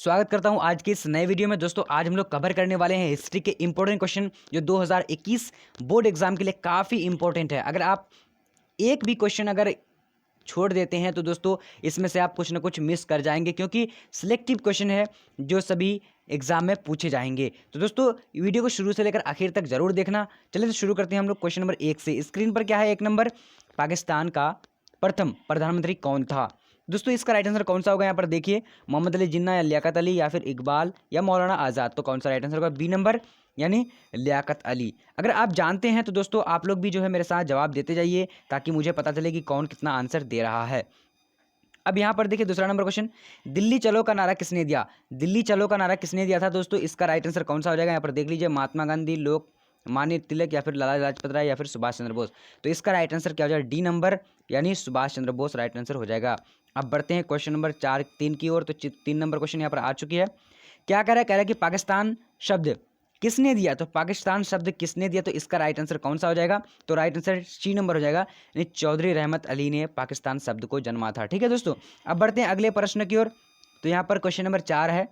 स्वागत करता हूं आज की इस नए वीडियो में। दोस्तों आज हम लोग कवर करने वाले हैं हिस्ट्री के इंपॉर्टेंट क्वेश्चन जो 2021 बोर्ड एग्जाम के लिए काफ़ी इंपॉर्टेंट है। अगर आप एक भी क्वेश्चन अगर छोड़ देते हैं तो दोस्तों इसमें से आप कुछ ना कुछ मिस कर जाएंगे, क्योंकि सिलेक्टिव क्वेश्चन है जो सभी एग्जाम में पूछे जाएंगे। तो दोस्तों वीडियो को शुरू से लेकर आखिर तक जरूर देखना। चलिए तो शुरू करते हैं हम लोग क्वेश्चन नंबर 1 से। स्क्रीन पर क्या है? 1 नंबर, पाकिस्तान का प्रथम प्रधानमंत्री कौन था? दोस्तों इसका राइट आंसर कौन सा होगा? यहाँ पर देखिए, मोहम्मद अली जिन्ना या लियाकत अली या फिर इकबाल या मौलाना आज़ाद। तो कौन सा राइट आंसर होगा? बी नंबर यानी लियाकत अली। अगर आप जानते हैं तो दोस्तों आप लोग भी जो है मेरे साथ जवाब देते जाइए ताकि मुझे पता चले कि कौन कितना आंसर दे रहा है। अब यहाँ पर देखिए दूसरा नंबर क्वेश्चन, दिल्ली चलो का नारा किसने दिया? दिल्ली चलो का नारा किसने दिया था दोस्तों? इसका राइट आंसर कौन सा हो जाएगा? यहाँ पर देख लीजिए, महात्मा गांधी, लोकमान्य तिलक या फिर लाला लाजपत राय या फिर सुभाष चंद्र बोस। तो इसका राइट आंसर क्या हो जाएगा? डी नंबर यानी सुभाष चंद्र बोस राइट आंसर हो जाएगा। अब बढ़ते हैं क्वेश्चन नंबर 3 की ओर। तो 3 नंबर क्वेश्चन यहाँ पर आ चुकी है। क्या कह रहा है कि पाकिस्तान शब्द किसने दिया? तो पाकिस्तान शब्द किसने दिया? तो इसका राइट आंसर कौन सा हो जाएगा? तो राइट आंसर सी नंबर हो जाएगा, यानी चौधरी रहमत अली ने पाकिस्तान शब्द को जन्मा था। ठीक है दोस्तों, अब बढ़ते हैं अगले प्रश्न की ओर। तो यहाँ पर क्वेश्चन नंबर 4 है।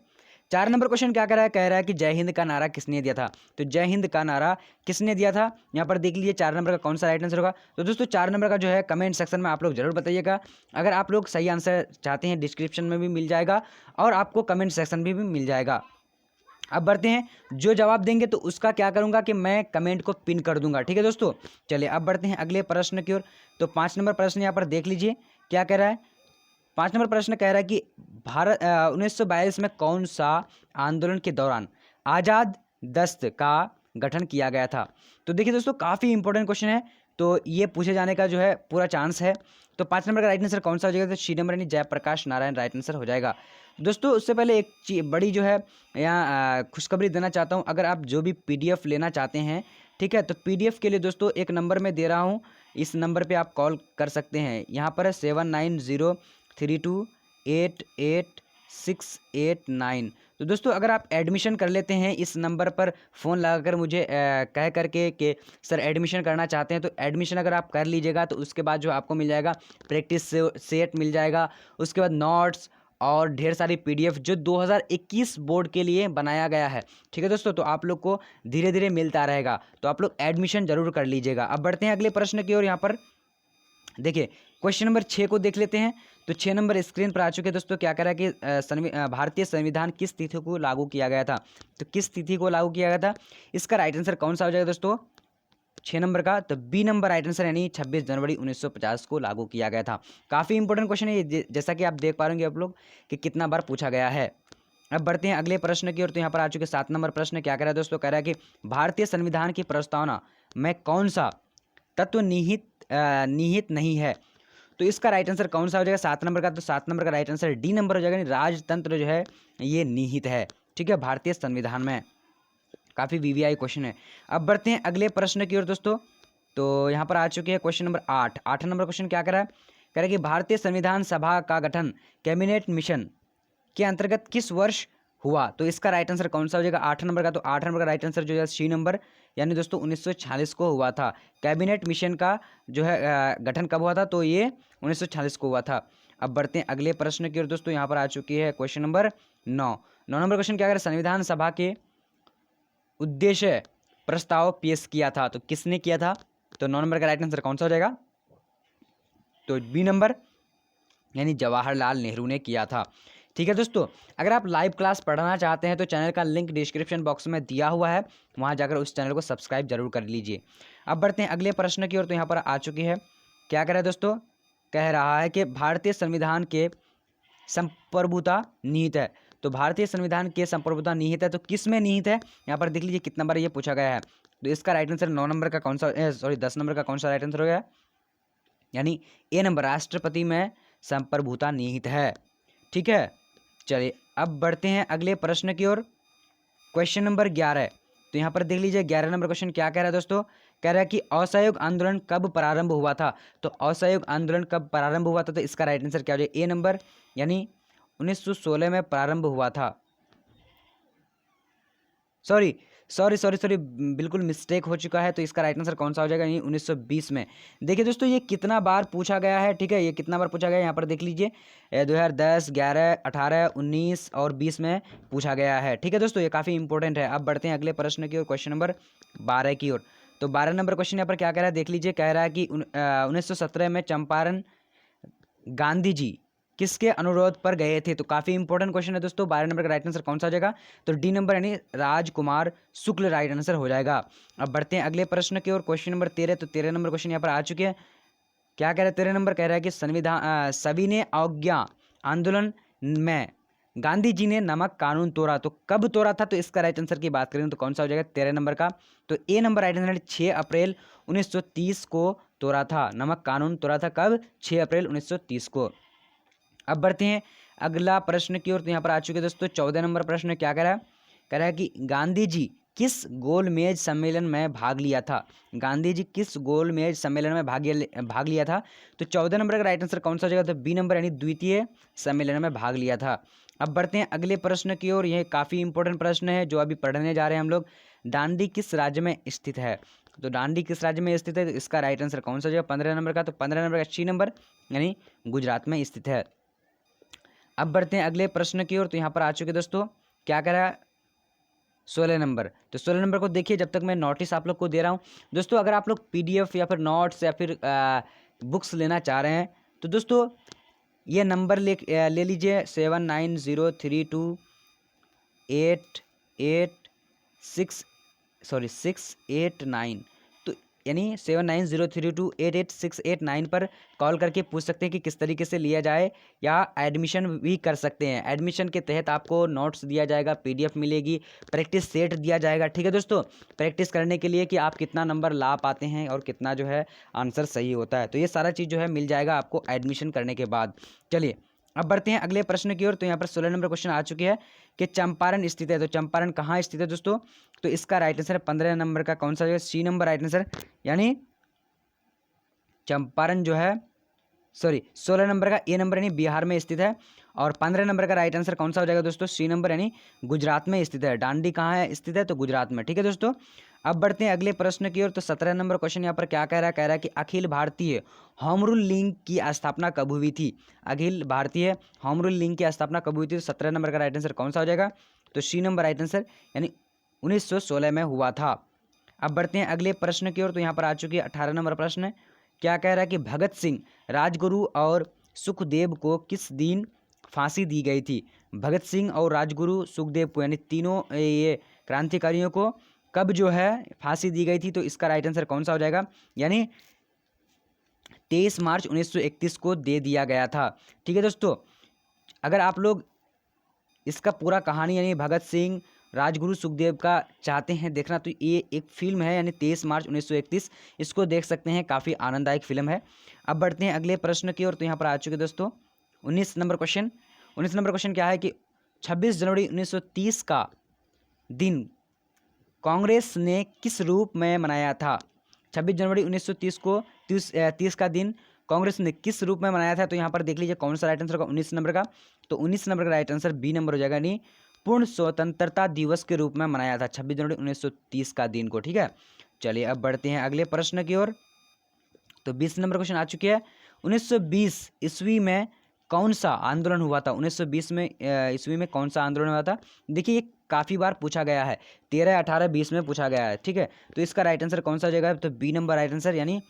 4 नंबर क्वेश्चन क्या कह रहा है कि जय हिंद का नारा किसने दिया था? तो जय हिंद का नारा किसने दिया था? यहाँ पर देख लीजिए 4 नंबर का कौन सा राइट आंसर होगा। तो दोस्तों 4 नंबर का जो है कमेंट सेक्शन में आप लोग जरूर बताइएगा। अगर आप लोग सही आंसर चाहते हैं डिस्क्रिप्शन में भी मिल जाएगा और आपको कमेंट सेक्शन में भी मिल जाएगा। अब बढ़ते हैं, जो जवाब देंगे तो उसका क्या करूंगा कि मैं कमेंट को पिन कर दूंगा। ठीक है दोस्तों, चलिए अब बढ़ते हैं अगले प्रश्न की ओर। तो 5 नंबर प्रश्न यहाँ पर देख लीजिए क्या कह रहा है। 5 नंबर प्रश्न कह रहा है कि भारत 1942 में कौन सा आंदोलन के दौरान आज़ाद दस्त का गठन किया गया था? तो देखिए दोस्तों काफ़ी इंपॉर्टेंट क्वेश्चन है, तो ये पूछे जाने का जो है पूरा चांस है। तो 5 नंबर का राइट आंसर कौन सा हो जाएगा? तो सी नंबर यानी जयप्रकाश नारायण राइट आंसर हो जाएगा। दोस्तों उससे पहले एक बड़ी जो है यहाँ खुशखबरी देना चाहता हूँ। अगर आप जो भी PDF लेना चाहते हैं, ठीक है, तो PDF के लिए दोस्तों एक नंबर मैं दे रहा हूँ, इस नंबर पे आप कॉल कर सकते हैं। यहाँ पर 7903288689। तो दोस्तों अगर आप एडमिशन कर लेते हैं इस नंबर पर फ़ोन लगाकर मुझे कह करके कि सर एडमिशन करना चाहते हैं, तो एडमिशन अगर आप कर लीजिएगा तो उसके बाद जो आपको मिल जाएगा प्रैक्टिस सेट मिल जाएगा, उसके बाद नोट्स और ढेर सारी PDF जो 2021 बोर्ड के लिए बनाया गया है। ठीक है दोस्तों, तो आप लोग को धीरे धीरे मिलता रहेगा, तो आप लोग एडमिशन जरूर कर लीजिएगा। अब बढ़ते हैं अगले प्रश्न की ओर। यहाँ पर देखिए क्वेश्चन नंबर 6 को देख लेते हैं। तो 6 नंबर स्क्रीन पर आ चुके हैं दोस्तों। क्या कह रहा है कि भारतीय संविधान किस तिथि को लागू किया गया था? तो किस तिथि को लागू किया गया था? इसका राइट आंसर कौन सा हो जाएगा दोस्तों 6 नंबर का? तो बी नंबर राइट आंसर यानी 26 जनवरी 1950 को लागू किया गया था। काफ़ी इंपॉर्टेंट क्वेश्चन है ये, जैसा कि आप देख पा रहे आप लोग कि कितना बार पूछा गया है। अब बढ़ते हैं अगले प्रश्न की ओर। तो यहाँ पर आ चुके 7 नंबर प्रश्न। क्या कह रहा है दोस्तों? कह रहा है कि भारतीय संविधान की प्रस्तावना में कौन सा तत्व निहित नहीं है? तो इसका राइट आंसर कौन सा हो जाएगा 7 नंबर का? तो 7 नंबर का राइट आंसर डी नंबर हो जाएगा, यानी राजतंत्र जो है ये निहित है। ठीक है, भारतीय संविधान में। काफ़ी VVI क्वेश्चन है। अब बढ़ते हैं अगले प्रश्न की ओर दोस्तों। तो यहाँ पर आ चुके हैं क्वेश्चन नंबर 8। 8 नंबर क्वेश्चन क्या कर रहा है? कह रहा है कि भारतीय संविधान सभा का गठन कैबिनेट मिशन के अंतर्गत किस वर्ष हुआ? तो इसका राइट आंसर कौन सा हो जाएगा 8 नंबर का? तो 8 नंबर का राइट आंसर जो है सी नंबर, यानी दोस्तों 1946 को हुआ था। कैबिनेट मिशन का जो है गठन कब हुआ था? तो ये 1946 को हुआ था। अब बढ़ते हैं अगले प्रश्न की ओर दोस्तों। यहाँ पर आ चुकी है क्वेश्चन नंबर 9। 9 नंबर क्वेश्चन क्या कर रहा है? संविधान सभा के उद्देश्य प्रस्ताव पेश किया था, तो किसने किया था? तो 9 नंबर का राइट आंसर कौन सा हो जाएगा? तो बी नंबर यानी जवाहरलाल नेहरू ने किया था। ठीक है दोस्तों, अगर आप लाइव क्लास पढ़ना चाहते हैं तो चैनल का लिंक डिस्क्रिप्शन बॉक्स में दिया हुआ है, वहां जाकर उस चैनल को सब्सक्राइब जरूर कर लीजिए। अब बढ़ते हैं अगले प्रश्न की ओर। तो यहाँ पर आ चुकी है, क्या कह रहा है दोस्तों? कह रहा है कि भारतीय संविधान के संप्रभुता निहित है। तो भारतीय संविधान के संप्रभुता निहित है, तो किस में निहित है? यहाँ पर देख लीजिए कितना बार ये पूछा गया है। तो इसका राइट आंसर 9 नंबर का कौन सा 10 नंबर का कौन सा राइट आंसर हो गया? यानी ए नंबर, राष्ट्रपति में संप्रभुता निहित है। ठीक है, चलिए अब बढ़ते हैं अगले प्रश्न की ओर। Question number 11। तो यहाँ पर देख लीजिए 11 नंबर क्वेश्चन क्या कह रहा है दोस्तों? कह रहा है कि असहयोग आंदोलन कब प्रारंभ हुआ था? तो असहयोग आंदोलन कब प्रारंभ हुआ था? तो इसका राइट आंसर क्या हो जाए? ए नंबर, यानी 1916 में प्रारंभ हुआ था। सॉरी, सॉरी बिल्कुल मिस्टेक हो चुका है। तो इसका राइट आंसर कौन सा हो जाएगा, यानी 1920 में। देखिए दोस्तों ये कितना बार पूछा गया है, ठीक है, ये कितना बार पूछा गया है यहाँ पर देख लीजिए, 2010, 11, 18, 19 और 20 में पूछा गया है, ठीक है दोस्तों, ये काफ़ी इंपॉर्टेंट है। अब बढ़ते हैं अगले प्रश्न की ओर, क्वेश्चन नंबर 12 की ओर। तो 12 नंबर क्वेश्चन यहाँ पर क्या कह रहा है देख लीजिए, कह रहा है कि 1917 में चंपारण गांधी जी किसके अनुरोध पर गए थे। तो काफी इंपॉर्टेंट क्वेश्चन है दोस्तों। 12 नंबर का राइट आंसर कौन सा हो जाएगा, तो डी नंबर यानी राजकुमार शुक्ल राइट आंसर हो जाएगा। अब बढ़ते हैं अगले प्रश्न की ओर, क्वेश्चन नंबर 13। तो 13 नंबर क्वेश्चन यहाँ पर आ चुके हैं। क्या कह रहा है 13 नंबर, कह रहा है कि संविधान सविनय अवज्ञा आंदोलन में गांधी जी ने नमक कानून तोड़ा, तो कब तोड़ा था। तो इसका राइट आंसर की बात करें तो कौन सा हो जाएगा 13 नंबर का, तो ए नंबर राइट आंसर 6 अप्रैल 1930 को तोड़ा था। नमक कानून तोड़ा था कब, 6 अप्रैल 1930 को। अब बढ़ते हैं अगला प्रश्न की ओर। तो यहाँ पर आ चुके दोस्तों 14 नंबर प्रश्न क्या कह रहा है, कह रहा है कि गांधी जी किस गोलमेज सम्मेलन में भाग लिया था। गांधी जी किस गोलमेज सम्मेलन में भाग लिया था। तो 14 नंबर का राइट आंसर कौन सा हो जाएगा, तो बी नंबर यानी द्वितीय सम्मेलन में भाग लिया था। अब बढ़ते हैं अगले प्रश्न की ओर। यह काफ़ी इंपॉर्टेंट प्रश्न है जो अभी पढ़ने जा रहे हैं हम लोग। दांडी किस राज्य में स्थित है। तो दांडी किस राज्य में स्थित है, तो इसका राइट आंसर कौन सा हो जाएगा 15 नंबर का, तो 15 नंबर का सी नंबर यानी गुजरात में स्थित है। अब बढ़ते हैं अगले प्रश्न की ओर। तो यहाँ पर आ चुके दोस्तों, क्या कह रहा है 16 नंबर। तो 16 नंबर को देखिए, जब तक मैं नोटिस आप लोग को दे रहा हूँ दोस्तों, अगर आप लोग पीडीएफ या फिर नोट्स या फिर बुक्स लेना चाह रहे हैं तो दोस्तों ये नंबर ले लीजिए 689 तो यानी 7903288689 पर कॉल करके पूछ सकते हैं कि किस तरीके से लिया जाए, या एडमिशन भी कर सकते हैं। एडमिशन के तहत आपको नोट्स दिया जाएगा, पीडीएफ मिलेगी, प्रैक्टिस सेट दिया जाएगा, ठीक है दोस्तों, प्रैक्टिस करने के लिए कि आप कितना नंबर ला पाते हैं और कितना जो है आंसर सही होता है। तो ये सारा चीज़ जो है मिल जाएगा आपको एडमिशन करने के बाद। चलिए अब बढ़ते हैं अगले प्रश्न की ओर। तो यहाँ पर 16 नंबर क्वेश्चन आ चुके हैं कि चंपारण स्थित है। तो चंपारण कहाँ स्थित है दोस्तों, तो इसका राइट आंसर 15 नंबर का कौन सा है, सी नंबर राइट आंसर, यानी चंपारण जो है 16 नंबर का ए नंबर यानी बिहार में स्थित है, और 15 नंबर का राइट आंसर कौन सा हो जाएगा दोस्तों, सी नंबर यानी गुजरात में स्थित है। दांडी कहाँ है स्थित है, तो गुजरात में, ठीक है दोस्तों। अब बढ़ते हैं अगले प्रश्न की ओर। तो 17 नंबर क्वेश्चन यहाँ पर क्या कह रहा है कि Akhil Bharatiya home rule league की स्थापना कब हुई थी। Akhil Bharatiya home rule league की स्थापना कब हुई थी, तो 17 नंबर का राइट आंसर कौन सा हो जाएगा, तो सी नंबर राइट आंसर यानी 1916 में हुआ था। अब बढ़ते हैं अगले प्रश्न की ओर। तो यहाँ पर आ चुकी है 18 नंबर प्रश्न। क्या कह रहा है कि भगत सिंह, राजगुरु और सुखदेव को किस दिन फांसी दी गई थी। भगत सिंह और राजगुरु सुखदेव को यानी तीनों ये क्रांतिकारियों को कब जो है फांसी दी गई थी, तो इसका राइट आंसर कौन सा हो जाएगा, यानी 23 मार्च 1931 को दे दिया गया था, ठीक है दोस्तों। अगर आप लोग इसका पूरा कहानी यानी भगत सिंह राजगुरु सुखदेव का चाहते हैं देखना, तो ये एक फिल्म है यानी 23 मार्च 1931, इसको देख सकते हैं, काफ़ी आनंददायक फिल्म है। अब बढ़ते हैं अगले प्रश्न की ओर। तो यहाँ पर आ चुके दोस्तों 19 नंबर क्वेश्चन। 19 नंबर क्वेश्चन क्या है कि 26 जनवरी 1930 का दिन कांग्रेस ने किस रूप में मनाया था। 26 जनवरी 1930 को 30 का दिन कांग्रेस ने किस रूप में मनाया था। तो यहाँ पर देख लीजिए कौन सा राइट आंसर होगा 19 नंबर का, तो 19 नंबर का राइट आंसर बी नंबर हो जाएगा, यानी पूर्ण स्वतंत्रता दिवस के रूप में मनाया था 26 जनवरी 1930 का दिन को, ठीक है। चलिए अब बढ़ते हैं अगले प्रश्न की ओर। तो 20 नंबर क्वेश्चन आ चुके हैं। 1920 ईस्वी में कौन सा आंदोलन हुआ था। 1920 में ईस्वी में कौन सा आंदोलन हुआ था। देखिए ये काफ़ी बार पूछा गया है, 13, 18, 20 में पूछा गया है, ठीक है। तो इसका राइट आंसर कौन सा हो जाएगा, तो बी नंबर राइट आंसर यानी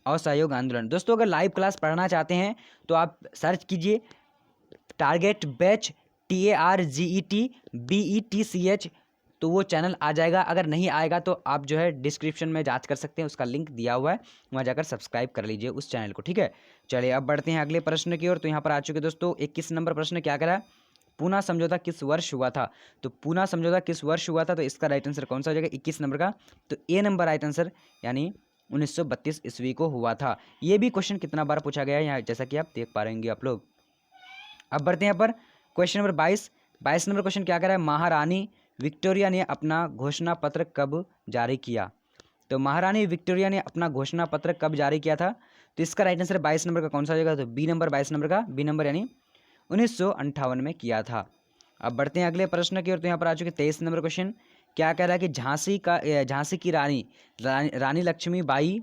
असहयोग आंदोलन। दोस्तों अगर लाइव क्लास पढ़ना चाहते हैं तो आप सर्च कीजिए टारगेट बैच TARGET BETCH, तो वो चैनल आ जाएगा। अगर नहीं आएगा तो आप जो है डिस्क्रिप्शन में जांच कर सकते हैं, उसका लिंक दिया हुआ है, वहाँ जाकर सब्सक्राइब कर लीजिए उस चैनल को, ठीक है। चलिए अब बढ़ते हैं अगले प्रश्न की ओर। तो यहाँ पर आ चुके दोस्तों 21 नंबर प्रश्न क्या करा, पूना समझौता किस वर्ष हुआ था। तो पूना समझौता किस वर्ष हुआ था, तो इसका राइट आंसर कौन सा हो जाएगा 21 नंबर का, तो ए नंबर राइट आंसर यानी 1932 ईस्वी को हुआ था। ये भी क्वेश्चन कितना बार पूछा गया है यहाँ, जैसा कि आप देख पा रहे आप लोग। अब बढ़ते हैं यहाँ पर क्वेश्चन नंबर 22 नंबर क्वेश्चन क्या कर रहा है, महारानी विक्टोरिया ने अपना घोषणा पत्र कब जारी किया। तो महारानी विक्टोरिया ने अपना घोषणा पत्र कब जारी किया था, तो इसका राइट आंसर 22 नंबर का कौन सा हो जाएगा, तो बी नंबर 22 नंबर का बी नंबर यानी 1958 में किया था। अब बढ़ते हैं अगले प्रश्न की ओर। तो यहाँ पर आ चुके 23 नंबर क्वेश्चन क्या कह रहा है कि झांसी की रानी लक्ष्मीबाई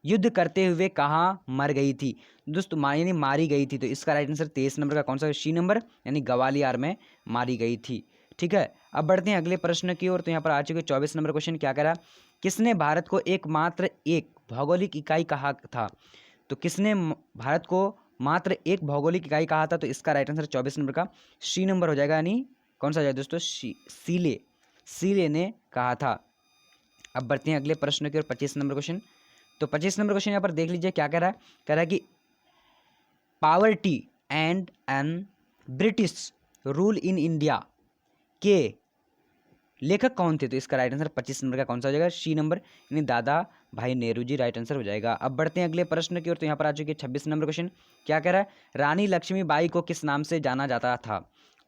युद्ध करते हुए कहाँ मर गई थी। दोस्तों यानी मारी गई थी, तो इसका राइट आंसर 23 नंबर का कौन सा, सी नंबर, यानी ग्वालियर में मारी गई थी। ठीक है, अब बढ़ते हैं अगले प्रश्न की ओर। तो यहाँ पर आ चुके 24 नंबर क्वेश्चन। क्या कह रहा, किसने भारत को एकमात्र एक भौगोलिक इकाई कहा था। तो किसने भारत को मात्र एक भौगोलिक इकाई कहा था, तो इसका राइट आंसर 24 नंबर का सी नंबर हो जाएगा, यानी कौन सा हो जाएगा दोस्तों, सीले ने कहा था। अब बढ़ते हैं अगले प्रश्न की ओर, 25 नंबर क्वेश्चन। तो 25 नंबर क्वेश्चन यहाँ पर देख लीजिए, क्या कह रहा है, कह रहा है कि poverty and un British rule in India के लेखक कौन थे। तो इसका राइट आंसर 25 नंबर का कौन सा हो जाएगा, सी नंबर, यानी दादा भाई नेहरू जी राइट आंसर हो जाएगा। अब बढ़ते हैं अगले प्रश्न की ओर। तो यहाँ पर आ चुके 26 नंबर क्वेश्चन। क्या कह रहा है, रानी लक्ष्मीबाई को किस नाम से जाना जाता था।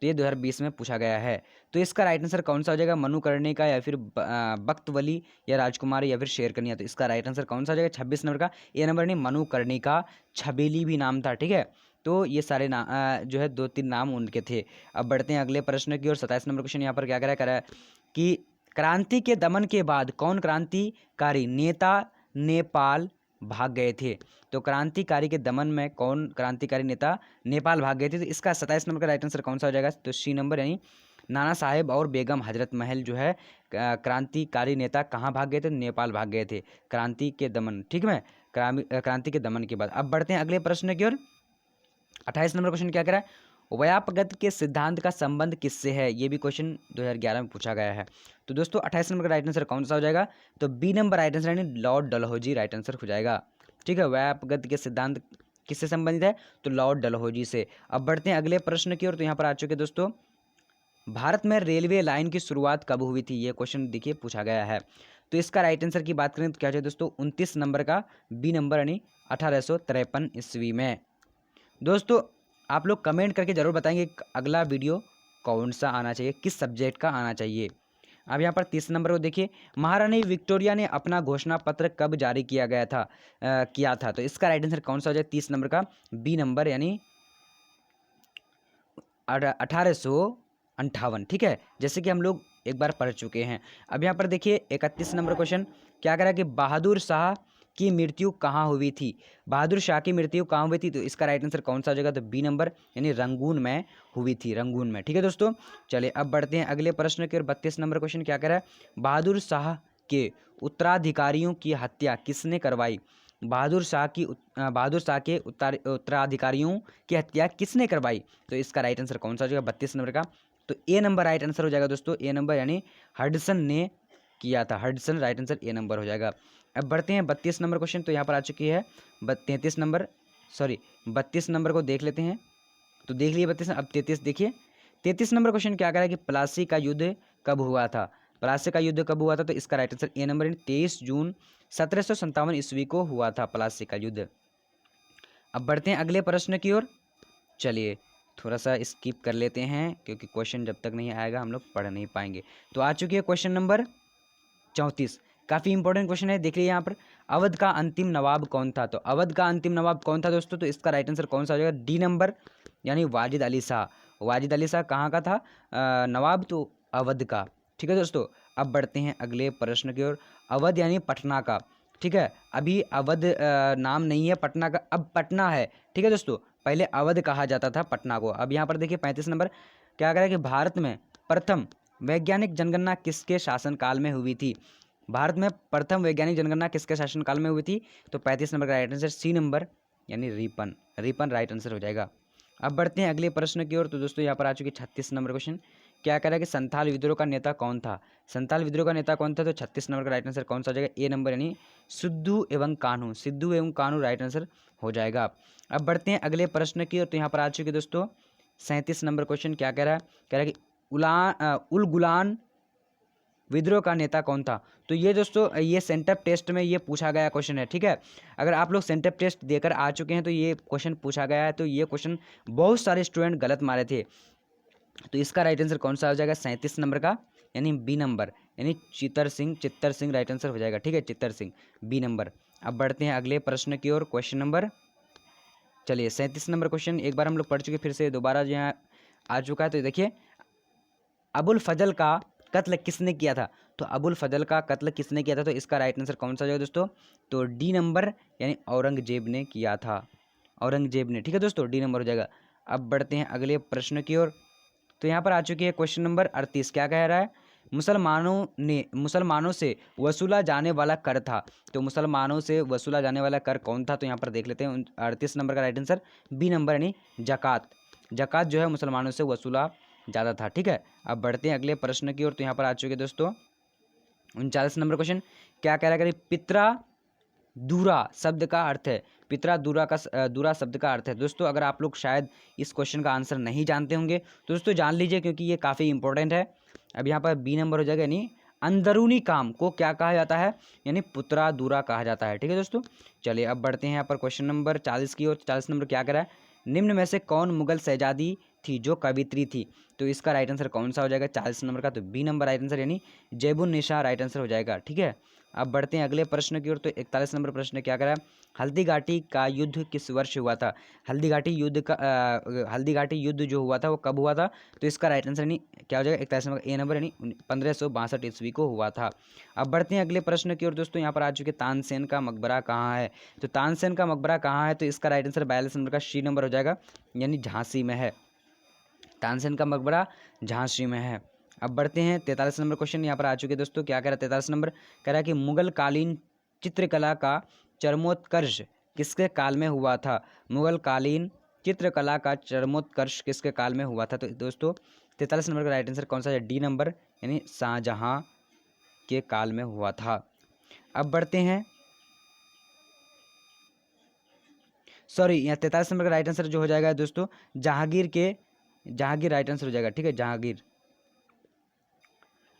तो ये 2020 में पूछा गया है। तो इसका राइट आंसर कौन सा हो जाएगा, मनुकर्णिका या फिर बख्तवली या राजकुमारी या फिर शेरकनिया। तो इसका राइट आंसर कौन सा हो जाएगा, 26 नंबर का ए नंबर, नहीं मनुकर्णिका, छबीली भी नाम था। ठीक है, तो ये सारे जो है 2-3 नाम उनके थे। अब बढ़ते हैं अगले प्रश्न की ओर, 27 नंबर क्वेश्चन। यहाँ पर क्या कह रहा है कि क्रांति के दमन के बाद कौन क्रांतिकारी नेता नेपाल भाग गए थे। तो क्रांतिकारी के दमन में कौन क्रांतिकारी नेता नेपाल भाग गए थे। तो इसका 27 नंबर का राइट आंसर कौन सा हो जाएगा, तो सी नंबर, यानी नाना साहेब और बेगम हजरत महल जो है क्रांतिकारी नेता कहाँ भाग गए थे, नेपाल भाग गए थे क्रांति के दमन। ठीक है, क्रांति के दमन के बाद। अब बढ़ते हैं अगले प्रश्न की ओर, 28 नंबर क्वेश्चन। क्या कह रहा है, व्यापगत के सिद्धांत का संबंध किससे है। ये भी क्वेश्चन 2011 में पूछा गया है। तो दोस्तों 28 नंबर का राइट आंसर कौन सा हो जाएगा, तो बी नंबर राइट आंसर, यानी लॉर्ड डलहौजी राइट आंसर हो जाएगा। ठीक है, व्यापगत के सिद्धांत किससे संबंधित है, तो लॉर्ड डलहौजी से। अब बढ़ते हैं अगले प्रश्न की ओर। तो यहाँ पर आ चुके दोस्तों, भारत में रेलवे लाइन की शुरुआत कब हुई थी। ये क्वेश्चन देखिए पूछा गया है। तो इसका राइट आंसर की बात करें तो क्या चाहिए दोस्तों, 29 नंबर का बी नंबर, यानी 1853 ईस्वी में। दोस्तों आप लोग कमेंट करके ज़रूर बताएंगे अगला वीडियो कौन सा आना चाहिए, किस सब्जेक्ट का आना चाहिए। अब यहाँ पर 30 नंबर को देखिए, महारानी विक्टोरिया ने अपना घोषणा पत्र कब जारी किया था। तो इसका राइट आंसर कौन सा हो जाए, 30 नंबर का बी नंबर, यानी 1858। ठीक है, जैसे कि हम लोग एक बार पढ़ चुके हैं। अब यहाँ पर देखिए 31 नंबर क्वेश्चन। क्या कह रहा है कि बहादुर शाह की मृत्यु कहाँ हुई थी। बहादुर शाह की मृत्यु कहाँ हुई थी, तो इसका राइट आंसर कौन सा हो जाएगा, तो बी नंबर, यानी रंगून में हुई थी, रंगून में। ठीक है दोस्तों, चलिए अब बढ़ते हैं अगले प्रश्न की ओर। 32 नंबर क्वेश्चन। क्या कह रहा है, बहादुर शाह के उत्तराधिकारियों की हत्या किसने करवाई। बहादुर शाह के उत्तराधिकारियों की हत्या किसने करवाई। तो इसका राइट आंसर कौन सा हो जाएगा, 32 नंबर का, तो ए नंबर राइट आंसर हो जाएगा दोस्तों, ए नंबर, यानी हडसन ने किया था, Hudson right answer A number हो जाएगा। अब बढ़ते हैं 32 नंबर क्वेश्चन। तो यहाँ पर आ चुकी है 32 नंबर को देख लेते हैं। तो देख लिए 32, अब 33 देखिए। 33 नंबर क्वेश्चन क्या कह रहा है कि प्लासी का युद्ध कब हुआ था। प्लासी का युद्ध कब हुआ था, तो इसका राइट आंसर ए नंबर, 23 जून 1757 ईस्वी को हुआ था प्लासी का युद्ध। अब बढ़ते हैं अगले प्रश्न की ओर। चलिए थोड़ा सा स्किप कर लेते हैं, क्योंकि क्वेश्चन जब तक नहीं आएगा हम लोग पढ़ नहीं पाएंगे। तो आ चुकी है क्वेश्चन नंबर 34। काफ़ी इंपॉर्टेंट क्वेश्चन है, देख लीजिए यहाँ पर, अवध का अंतिम नवाब कौन था। तो अवध का अंतिम नवाब कौन था दोस्तों, तो इसका राइट आंसर कौन सा हो जाएगा, डी नंबर, यानी वाजिद अली शाह। वाजिद अली शाह कहाँ का था नवाब, तो अवध का। ठीक है दोस्तों, अब बढ़ते हैं अगले प्रश्न की ओर। अवध यानी पटना का। ठीक है, अभी अवध नाम नहीं है पटना का, अब पटना है। ठीक है दोस्तों, पहले अवध कहा जाता था पटना को। अब यहाँ पर देखिए 35 नंबर। क्या कह रहा है कि भारत में प्रथम वैज्ञानिक जनगणना किसके शासनकाल में हुई थी। भारत में प्रथम वैज्ञानिक जनगणना किसके शासनकाल में हुई थी, तो 35 नंबर का राइट आंसर सी नंबर, यानी रिपन राइट आंसर हो जाएगा। अब बढ़ते हैं अगले प्रश्न की ओर। तो दोस्तों यहाँ पर आ चुकी 36 नंबर क्वेश्चन। क्या कह रहा है कि संथाल विद्रोह का नेता कौन था। संथाल विद्रोह का नेता कौन था, तो 36 नंबर का राइट आंसर कौन सा हो जाएगा, ए नंबर, यानी सिद्धू एवं कान्हू राइट आंसर हो जाएगा। अब बढ़ते हैं अगले प्रश्न की ओर। तो यहाँ पर आ चुके दोस्तों 37 नंबर क्वेश्चन। क्या कह रहा है, कह रहा है कि उल गुलान विद्रोह का नेता कौन था। तो ये दोस्तों ये सेंटअप टेस्ट में ये पूछा गया क्वेश्चन है। ठीक है, अगर आप लोग सेंटअप टेस्ट देकर आ चुके हैं तो ये क्वेश्चन पूछा गया है। तो ये क्वेश्चन बहुत सारे स्टूडेंट गलत मारे थे। तो इसका राइट आंसर कौन सा हो जाएगा, 37 नंबर का, यानी बी नंबर, यानी चित्तर सिंह राइट आंसर हो जाएगा। ठीक है, चित्तर सिंह बी नंबर। अब बढ़ते हैं अगले प्रश्न की ओर। क्वेश्चन नंबर, चलिए 37 नंबर क्वेश्चन एक बार हम लोग पढ़ चुके, फिर से दोबारा जो यहाँ आ चुका है। तो देखिए, अबुल फजल का कत्ल किसने किया था? तो अबुल फजल का कत्ल किसने किया था? तो इसका राइट आंसर कौन सा हो जाएगा दोस्तों? तो डी नंबर यानी औरंगजेब ने किया था, औरंगजेब ने। ठीक है दोस्तों, डी नंबर हो जाएगा। अब बढ़ते हैं अगले प्रश्न की ओर। तो यहाँ पर आ चुकी है क्वेश्चन नंबर 38। क्या कह रहा है? मुसलमानों से वसूला जाने वाला कर था। तो मुसलमानों से वसूला जाने वाला कर कौन था? तो यहाँ पर देख लेते हैं। 38 नंबर का राइट आंसर बी नंबर यानी जक़ात। जक़ात जो है मुसलमानों से वसूला ज़्यादा था। ठीक है, अब बढ़ते हैं अगले प्रश्न की ओर। तो यहाँ पर आ चुके दोस्तों 39 नंबर क्वेश्चन। क्या कह रहा है? पित्रा दूरा शब्द का अर्थ है। पित्रा दूरा शब्द का अर्थ है। दोस्तों अगर आप लोग शायद इस क्वेश्चन का आंसर नहीं जानते होंगे तो दोस्तों जान लीजिए, क्योंकि ये काफ़ी इंपॉर्टेंट है। अब यहाँ पर बी नंबर हो जाएगा, यानी अंदरूनी काम को क्या कहा जाता है? यानी पुत्रा दूरा कहा जाता है। ठीक है दोस्तों, चलिए अब बढ़ते हैं यहाँ पर क्वेश्चन नंबर 40 की ओर। 40 नंबर क्या कह रहा है? निम्न में से कौन मुगल शहजादी थी जो कवित्री थी? तो इसका राइट आंसर कौन सा हो जाएगा 40 नंबर का? तो बी नंबर राइट आंसर यानी जेबुन्निसा राइट आंसर हो जाएगा। ठीक है, अब बढ़ते हैं अगले प्रश्न की ओर। तो 41 नंबर प्रश्न क्या करा है? हल्दीघाटी का युद्ध किस वर्ष हुआ था? हल्दीघाटी युद्ध जो हुआ था वो कब हुआ था? तो इसका राइट आंसर यानी क्या हो जाएगा 41 नंबर ए नंबर यानी 1562 ईस्वी को हुआ था। अब बढ़ते हैं अगले प्रश्न की ओर। दोस्तों यहाँ पर आ चुके तानसेन का मकबरा कहाँ है? तो तानसेन का मकबरा कहाँ है? तो इसका राइट आंसर 42 नंबर का सी नंबर हो जाएगा, यानी झांसी में है। तानसेन का मकबरा झांसी में है। अब बढ़ते हैं 43 नंबर क्वेश्चन। यहाँ पर आ चुके दोस्तों। क्या कह रहा है 43 नंबर? कह रहा है कि मुगल कालीन चित्रकला का चरमोत्कर्ष किसके काल में हुआ था? मुगल कालीन चित्रकला का चरमोत्कर्ष किसके काल में हुआ था? तो दोस्तों 43 नंबर का राइट आंसर कौन सा है? डी नंबर यानी शाहजहां के काल में हुआ था। अब बढ़ते हैं, सॉरी, यहाँ 43 नंबर का राइट आंसर जो हो जाएगा दोस्तों जहांगीर राइट आंसर हो जाएगा। ठीक है, जहांगीर।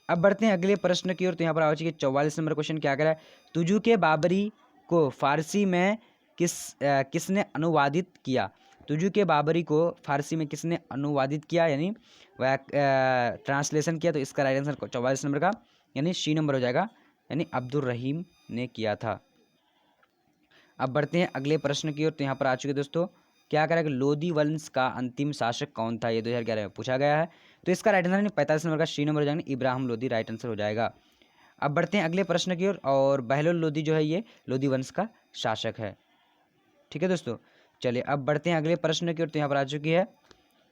अब बढ़ते हैं अगले प्रश्न की ओर। तो यहाँ पर आ चुकी 44 नंबर क्वेश्चन। क्या कह रहा है? तुजुके बाबरी को फारसी में किसने अनुवादित किया? तुजुके बाबरी को फारसी में किसने अनुवादित किया यानी ट्रांसलेशन किया? तो इसका राइट आंसर 44 नंबर का यानी सी नंबर हो जाएगा, यानी अब्दुल रहीम ने किया था। अब बढ़ते हैं अगले प्रश्न की ओर। तो यहाँ पर आ चुके दोस्तों। क्या कह रहा है कि लोदी वंश का अंतिम शासक कौन था? ये 2011 में पूछा गया है। तो इसका राइट आंसर 45 नंबर का सी नंबर हो जाएगा, इब्राहिम लोदी राइट आंसर हो जाएगा। अब बढ़ते हैं अगले प्रश्न की ओर। और बहलोल लोदी जो है ये लोदी वंश का शासक है। ठीक है दोस्तों, चलिए अब बढ़ते हैं अगले प्रश्न की ओर। तो यहाँ पर आ चुकी है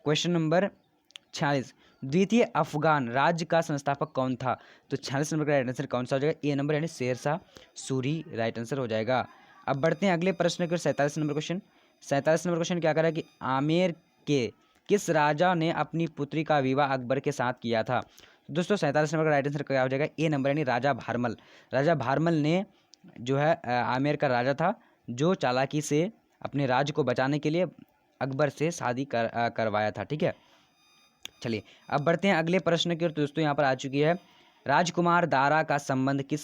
क्वेश्चन नंबर 46। द्वितीय अफगान राज्य का संस्थापक कौन था? तो 46 नंबर का राइट आंसर कौन सा हो जाएगा? ए नंबर यानी शेरशाह सूरी राइट आंसर हो जाएगा। अब बढ़ते हैं अगले प्रश्न की ओर। 47 नंबर क्वेश्चन। 47 नंबर क्वेश्चन क्या कर रहा है कि आमेर के किस राजा ने अपनी पुत्री का विवाह अकबर के साथ किया था? दोस्तों 47 नंबर का राइट आंसर क्या हो जाएगा? ए नंबर यानी राजा भारमल। राजा भारमल ने जो है आमेर का राजा था, जो चालाकी से अपने राज्य को बचाने के लिए अकबर से शादी करवाया था। ठीक है, चलिए अब बढ़ते हैं अगले प्रश्न की ओर। तो दोस्तों यहाँ पर आ चुकी है राजकुमार दारा का संबंध किस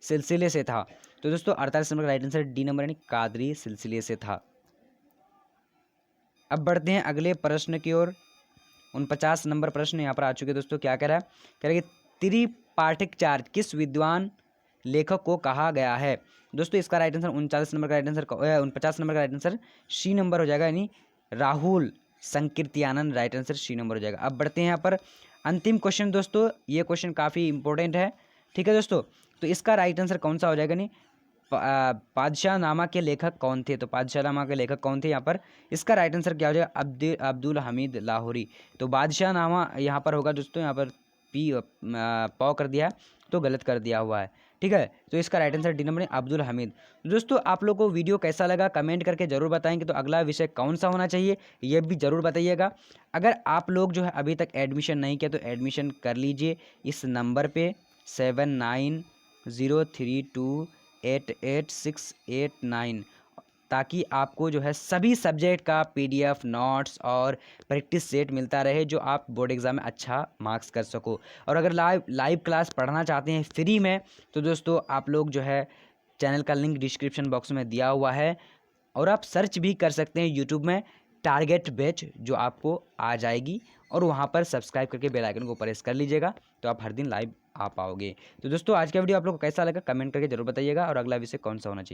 सिलसिले से था? तो दोस्तों 48 नंबर का राइट आंसर डी नंबर यानी कादरी सिलसिले से था। अब बढ़ते हैं अगले प्रश्न की ओर। 49 नंबर प्रश्न यहाँ पर आ चुके दोस्तों। क्या कह रहा है? कह रहा है कि त्रिपाठिकाचार्य किस विद्वान लेखक को कहा गया है? दोस्तों इसका राइट आंसर 49 नंबर का राइट आंसर 49 नंबर का राइट आंसर सी नंबर हो जाएगा, यानी Rahul Sankirtyanand right answer C number हो जाएगा। अब बढ़ते हैं यहाँ पर अंतिम क्वेश्चन दोस्तों। ये क्वेश्चन काफ़ी इंपॉर्टेंट है। ठीक है दोस्तों, तो इसका राइट आंसर कौन सा हो जाएगा? नहीं, पादशाहनामा के लेखक कौन थे? तो पादशाहनामा के लेखक कौन थे यहाँ पर? इसका राइट आंसर क्या हो जाएगा? अब्दुल हमीद लाहौरी। तो बादशाहनामा यहाँ पर होगा दोस्तों, यहाँ पर पी पौ कर दिया है तो गलत कर दिया हुआ है। ठीक है, तो इसका राइट आंसर डी नंबर है अब्दुल हमीद। दोस्तों आप लोगों को वीडियो कैसा लगा कमेंट करके ज़रूर बताएंगे। तो अगला विषय कौन सा होना चाहिए ये भी ज़रूर बताइएगा। अगर आप लोग जो है अभी तक एडमिशन नहीं किया तो एडमिशन कर लीजिए इस नंबर पे 7903288689, ताकि आपको जो है सभी सब्जेक्ट का PDF नोट्स और प्रैक्टिस सेट मिलता रहे, जो आप बोर्ड एग्ज़ाम में अच्छा मार्क्स कर सको। और अगर लाइव क्लास पढ़ना चाहते हैं फ्री में तो दोस्तों आप लोग जो है चैनल का लिंक डिस्क्रिप्शन बॉक्स में दिया हुआ है, और आप सर्च भी कर सकते हैं यूट्यूब में टारगेट बैच, जो आपको आ जाएगी, और वहाँ पर सब्सक्राइब करके बेल आइकन को प्रेस कर लीजिएगा तो आप हर दिन लाइव आ पाओगे। तो दोस्तों आज का वीडियो आप लोग को कैसा लगा कमेंट करके जरूर बताइएगा, और अगला विषय कौन सा होना चाहिए।